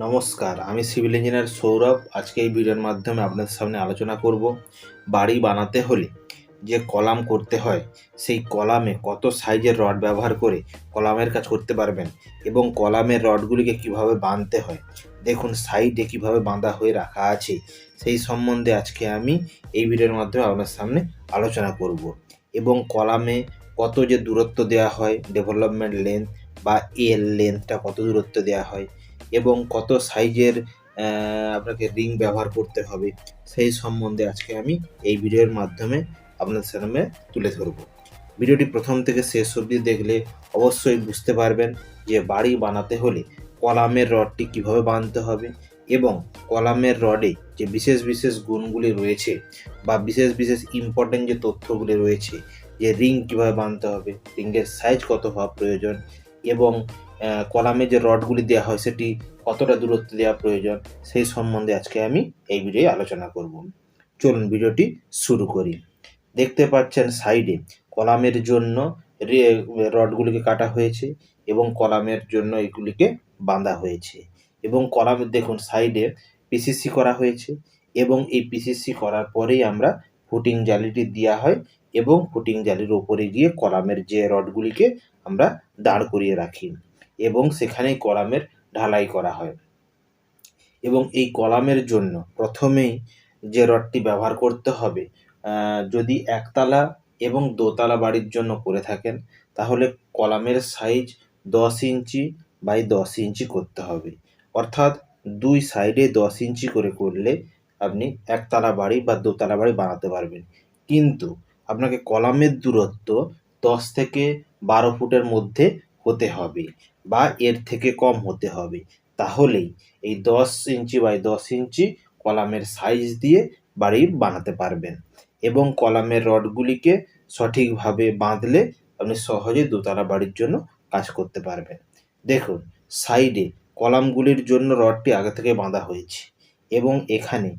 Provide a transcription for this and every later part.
নমস্কার, আমি civil engineer Sourav. আজকে এই ভিডিওর মাধ্যমে আপনাদের সামনে আলোচনা করব বাড়ি বানাতে হলে যে কলাম করতে হয়, সেই কলামে কত সাইজের রড ব্যবহার করে কলামের কাজ করতে পারবেন এবং কলামের রডগুলিকে কিভাবে বাঁধতে হয়। দেখুন সাইডে কিভাবে বাঁধা হয়ে রাখা আছে, সেই সম্বন্ধে আজকে আমি এই ভিডিওর মাধ্যমে আপনার সামনে আলোচনা করব। এবং কলামে কত যে দূরত্ব দেওয়া হয়, ডেভেলপমেন্ট লেন্থ বা লেন্থটা কত দূরত্ব দেওয়া হয় এবং কত সাইজের আপনাকে রিং ব্যবহার করতে হবে, সেই সম্বন্ধে আজকে আমি এই ভিডিওর মাধ্যমে আপনাদের সামনে তুলে ধরব। ভিডিওটি প্রথম থেকে শেষ অবধি দেখলে অবশ্যই বুঝতে পারবেন যে বাড়ি বানাতে হলে কলামের রডটি কিভাবে বাঁধতে হবে এবং কলামের রডে যে বিশেষ বিশেষ গুণগুলি রয়েছে বা বিশেষ বিশেষ ইম্পর্টেন্ট যে তথ্যগুলি রয়েছে, যে রিং কীভাবে বাঁধতে হবে, রিংয়ের সাইজ কত হওয়া প্রয়োজন এবং কলামে যে রডগুলি দেওয়া হয় সেটি কতটা দূরত্ব দেওয়া প্রয়োজন, সেই সম্বন্ধে আজকে আমি এই ভিডিওয়ে আলোচনা করব। চলুন ভিডিওটি শুরু করি। দেখতে পাচ্ছেন সাইডে কলামের জন্য রডগুলিকে কাটা হয়েছে এবং কলামের জন্য এগুলিকে বাঁধা হয়েছে এবং কলামের দেখুন সাইডে পিসিসি করা হয়েছে এবং এই পিসিসি করার পরেই আমরা ফুটিং জালিটি দেওয়া হয় এবং ফুটিং জালির ওপরে গিয়ে কলামের যে রডগুলিকে আমরা দাঁড় করিয়ে রাখি এবং সেখানেই কলামের ঢালাই করা হয়। এবং এই কলামের জন্য প্রথমেই যে রডটি ব্যবহার করতে হবে, যদি একতলা এবং দোতলা বাড়ির জন্য করে থাকেন তাহলে কলামের সাইজ 10 ইঞ্চি বাই 10 ইঞ্চি করতে হবে। অর্থাৎ দুই সাইডে 10 ইঞ্চি করে করলে আপনি একতলা বাড়ি বা দোতলা বাড়ি বানাতে পারবেন। কিন্তু আপনাকে কলামের দূরত্ব 10 থেকে 12 ফুটের মধ্যে হতে হবে বা এর থেকে কম হতে হবে, তাহলেই এই 10 ইঞ্চি বাই 10 ইঞ্চি কলামের সাইজ দিয়ে বাড়ি বানাতে পারবেন এবং কলামের রডগুলিকে সঠিকভাবে বাঁধলে আপনি সহজে দোতলা বাড়ির জন্য কাজ করতে পারবেন। দেখুন সাইডে কলামগুলির জন্য রডটি আগে থেকে বাঁধা হয়েছে এবং এখানে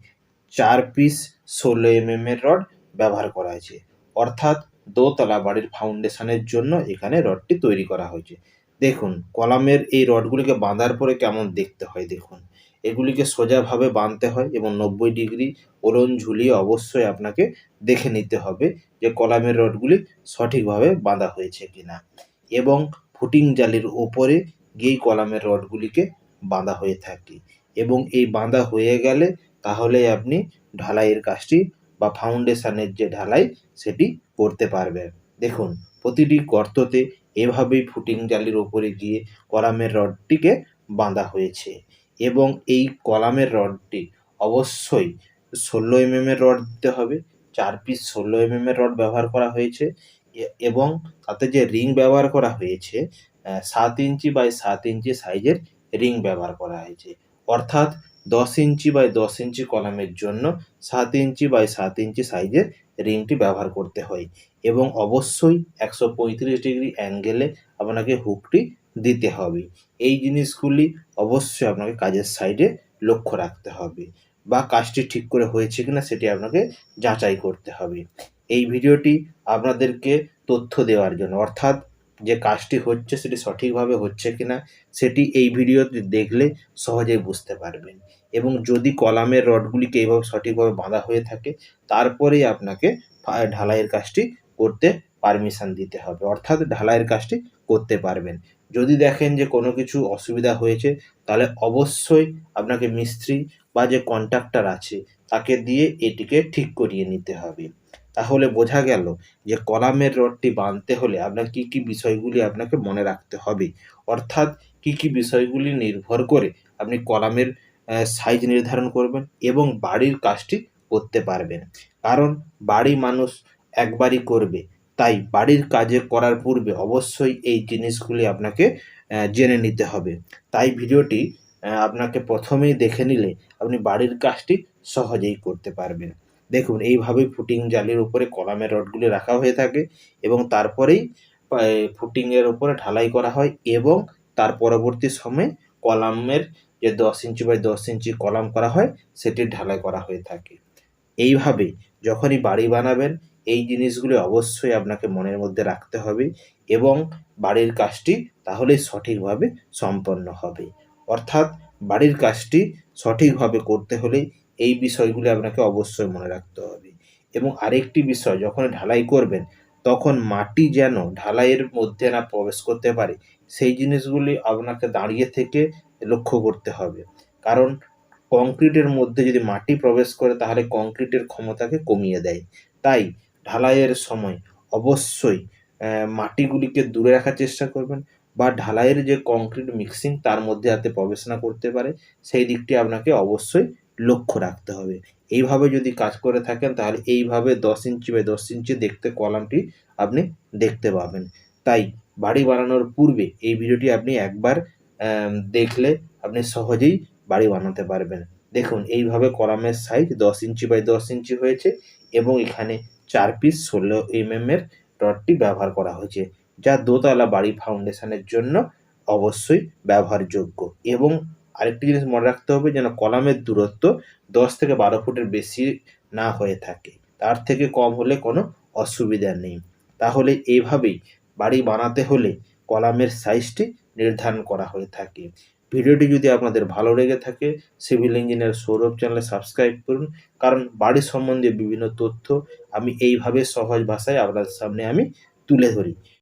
4 পিস 16 এর রড ব্যবহার করা হয়েছে। অর্থাৎ দোতলা বাড়ির ফাউন্ডেশনের জন্য এখানে রডটি তৈরি করা হয়েছে। দেখুন কলামের এই রডগুলিকে বাঁধার পরে কেমন দেখতে হয়। দেখুন এগুলিকে সোজাভাবে বাঁধতে হয় এবং 90 ডিগ্রি ওলন ঝুলিয়ে অবশ্যই আপনাকে দেখে নিতে হবে যে কলামের রডগুলি সঠিকভাবে বাঁধা হয়েছে কিনা এবং ফুটিং জালির ওপরে গিয়েই কলামের রডগুলিকে বাঁধা হয়ে থাকে এবং এই বাঁধা হয়ে গেলে তাহলে আপনি ঢালাইয়ের কাজটি বা ফাউন্ডেশনের যে ঢালাই সেটি করতে পারবেন। দেখুন প্রতিটি গর্ততে এভাবেই ফুটিং জালির ওপরে গিয়ে কলামের রডটিকে বাঁধা হয়েছে এবং এই কলামের রডটি অবশ্যই 16 এর রড দিতে হবে। 4 পিস 16 এর রড ব্যবহার করা হয়েছে এবং তাতে যে রিং ব্যবহার করা হয়েছে 7 ইঞ্চি বাই 7 ইঞ্চি সাইজের রিং ব্যবহার করা হয়েছে। অর্থাৎ 10 ইঞ্চি বাই 10 ইঞ্চি কলামের জন্য 7 ইঞ্চি বাই 7 ইঞ্চি সাইজের রিংটি ব্যবহার করতে হয় এবং অবশ্যই 135 ডিগ্রি অ্যাঙ্গেলে আপনাকে হুকটি দিতে হবে। এই জিনিসগুলি অবশ্যই আপনাকে কাজের সাইডে লক্ষ্য রাখতে হবে বা কাজটি ঠিক করে হয়েছে কিনা সেটি আপনাকে যাচাই করতে হবে। এই ভিডিওটি আপনাদেরকে তথ্য দেওয়ার জন্য, অর্থাৎ যে কাজটি হচ্ছে সেটি সঠিকভাবে হচ্ছে কিনা সেটি এই ভিডিওতে দেখলে সহজেই বুঝতে পারবেন এবং যদি কলামের রডগুলিকে এইভাবে সঠিকভাবে বাঁধা হয়ে থাকে তারপরেই আপনাকে ঢালাইয়ের কাজটি করতে পারমিশন দিতে হবে, অর্থাৎ ঢালাইয়ের কাজটি করতে পারবেন। যদি দেখেন যে কোনো কিছু অসুবিধা হয়েছে তাহলে অবশ্যই আপনাকে মিস্ত্রি বা যে কন্ট্রাক্টর আছে তাকে দিয়ে এটিকে ঠিক করিয়ে নিতে হবে। তাহলে বোঝা গেল যে কলামের রডটি বাঁধতে হলে আপনার কী কী বিষয়গুলি আপনাকে মনে রাখতে হবে, অর্থাৎ কী কী বিষয়গুলি নির্ভর করে আপনি কলামের সাইজ নির্ধারণ করবেন এবং বাড়ির কাজটি করতে পারবেন। কারণ বাড়ি মানুষ একবারই করবে, তাই বাড়ির কাজে করার পূর্বে অবশ্যই এই জিনিসগুলি আপনাকে জেনে নিতে হবে। তাই ভিডিওটি আপনাকে প্রথমেই দেখে নিলে আপনি বাড়ির কাজটি সহজেই করতে পারবেন। দেখুন এইভাবেই ফুটিং জালির উপরে কলামের রডগুলি রাখা হয়ে থাকে এবং তারপরেই ফুটিংয়ের উপরে ঢালাই করা হয় এবং তার পরবর্তী সময়ে কলামের যে 10 ইঞ্চি বাই 10 ইঞ্চি কলাম করা হয় সেটির ঢালাই করা হয়ে থাকে। এইভাবে যখনই বাড়ি বানাবেন এই জিনিসগুলি অবশ্যই আপনাকে মনের মধ্যে রাখতে হবে এবং বাড়ির কাজটি তাহলেই সঠিকভাবে সম্পন্ন হবে। অর্থাৎ বাড়ির কাজটি সঠিকভাবে করতে হলে এই বিষয়গুলি আপনাকে অবশ্যই মনে রাখতে হবে। এবং আরেকটি বিষয়, যখন ঢালাই করবেন তখন মাটি যেন ঢালাইয়ের মধ্যে না প্রবেশ করতে পারে, সেই জিনিসগুলি আপনাকে দাঁড়িয়ে থেকে লক্ষ্য করতে হবে। কারণ কংক্রিটের মধ্যে যদি মাটি প্রবেশ করে তাহলে কংক্রিটের ক্ষমতাকে কমিয়ে দেয়। তাই ঢালাইয়ের সময় অবশ্যই মাটিগুলিকে দূরে রাখার চেষ্টা করবেন, বা ঢালাইয়ের যে কংক্রিট মিক্সিং তার মধ্যে যাতে প্রবেশ না করতে পারে সেই দিকটি আপনাকে অবশ্যই লক্ষ্য রাখতে হবে। এইভাবে যদি কাজ করে থাকেন তাহলে এইভাবে 10 ইঞ্চি বাই 10 ইঞ্চি দেখতে কলামটি আপনি দেখতে পাবেন। তাই বাড়ি বানানোর পূর্বে এই ভিডিওটি আপনি একবার দেখলে আপনি সহজেই বাড়ি বানাতে পারবেন। দেখুন এইভাবে কলামের সাইজ 10 ইঞ্চি বাই 10 ইঞ্চি হয়েছে এবং এখানে 4 পিস 16 এর রডটি ব্যবহার করা হয়েছে, যা দোতলা বাড়ি ফাউন্ডেশনের জন্য অবশ্যই ব্যবহারযোগ্য। এবং আরেকটি জিনিস মনে রাখতে হবে যেন কলামের দূরত্ব 10 থেকে 12 ফুটের বেশি না হয়ে থাকে। তার থেকে কম হলে কোনো অসুবিধা নেই। তাহলে এইভাবেই বাড়ি বানাতে হলে কলামের সাইজটি নির্ধারণ করা হয়ে থাকে। ভিডিওটি যদি আপনাদের ভালো লেগে থাকে সিভিল ইঞ্জিনিয়ার সৌরভ চ্যানেলে সাবস্ক্রাইব করুন, কারণ বাড়ি সম্বন্ধে বিভিন্ন তথ্য আমি এইভাবে সহজ ভাষায় আপনাদের সামনে আমি তুলে ধরি।